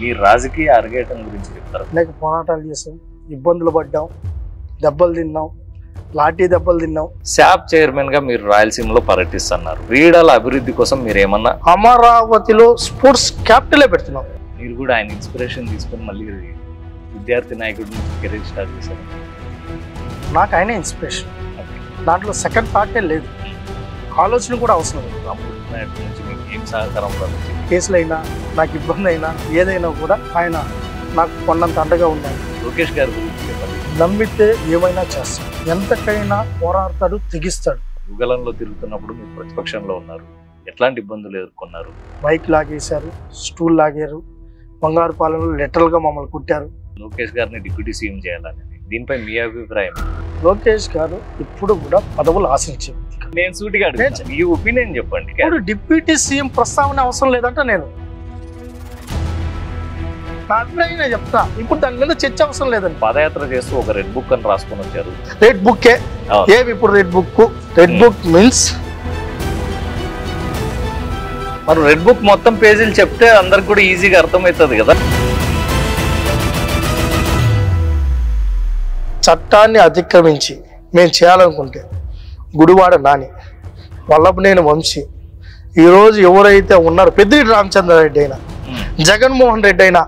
మీ రాజకీయ అరగేయటం గురించి చెప్తారు. అనేక పోరాటాలు చేసాం, ఇబ్బందులు పడ్డాం, దెబ్బలు తిన్నాం, లాఠీ దెబ్బలు తిన్నాం. శాప్ చైర్మన్ గా మీరు రాయలసీమలో పర్యటిస్తున్నారు. క్రీడల అభివృద్ధి కోసం మీరు ఏమన్నా అమరావతిలో స్పోర్ట్స్ క్యాపిటలే పెడుతున్నాం. మీరు కూడా ఆయన ఇన్స్పిరేషన్ తీసుకొని మళ్ళీ విద్యార్థి నాయకుడి నుంచి కెరీర్ స్టార్ట్ చేశారు. నాకు ఆయన ఇన్స్పిరేషన్, దాంట్లో సెకండ్ థాటే లేదు, ఆలోచన కూడా అవసరం లేదు. రామకృష్ణ నుంచి మీకు ఏం సహకారం లభించింది? కేసులైనా నాకు ఇబ్బంది అయినా ఏదైనా కూడా ఆయన నాకు కొన్నంత అండగా ఉన్నారు. లోకేష్ గారి గురించి చెప్పండి. నమ్మితే ఏమైనా చేస్తాడు, ఎంతకైనా పోరాడతాడు, తెగిస్తాడు. యుగలంలో తిరుగుతున్నప్పుడు మీరు ప్రతిపక్షంలో ఉన్నారు. ఎట్లాంటి ఇబ్బందులు ఎదుర్కొన్నారు? బైక్ లాగేశారు, స్టూల్ లాగారు, బంగారు పాలనలో లెటర్లుగా మమ్మల్ని కుట్టారు. లోకేష్ గారిని డిప్యూటీ సీఎం చేయాలని, దీనిపై మీ అభిప్రాయం? లోకేష్ గారు ఇప్పుడు కూడా పదవులు ఆశించారు. నేను సూటిగా అడుగుతాను, మీ ఒపీనియన్ చెప్పండి. ఇప్పుడు డిప్యూటీ సీఎం ప్రస్తావన అవసరం లేదంట. నేను నా అభిప్రాయం చెప్తా, ఇప్పుడు దాని మీద చర్చ అవసరం లేదండి. పాదయాత్ర చేస్తూ ఒక రెడ్ బుక్ అని రాసుకొని వచ్చారు. రెడ్ బుక్కే ఏమి ఇప్పుడు red book? Red book means మరి రెడ్ బుక్ మొత్తం పేజీలు చెప్తే అందరికి కూడా ఈజీగా అర్థమవుతుంది కదా. చట్టాన్ని అతిక్రమించి మేము చేయాలనుకుంటే గుడివాడ నాని, వల్లభనేని వంశీ, ఈరోజు ఎవరైతే ఉన్నారో పెద్దిరెడ్డి రామచంద్రారెడ్డి అయినా, జగన్మోహన్ రెడ్డి అయినా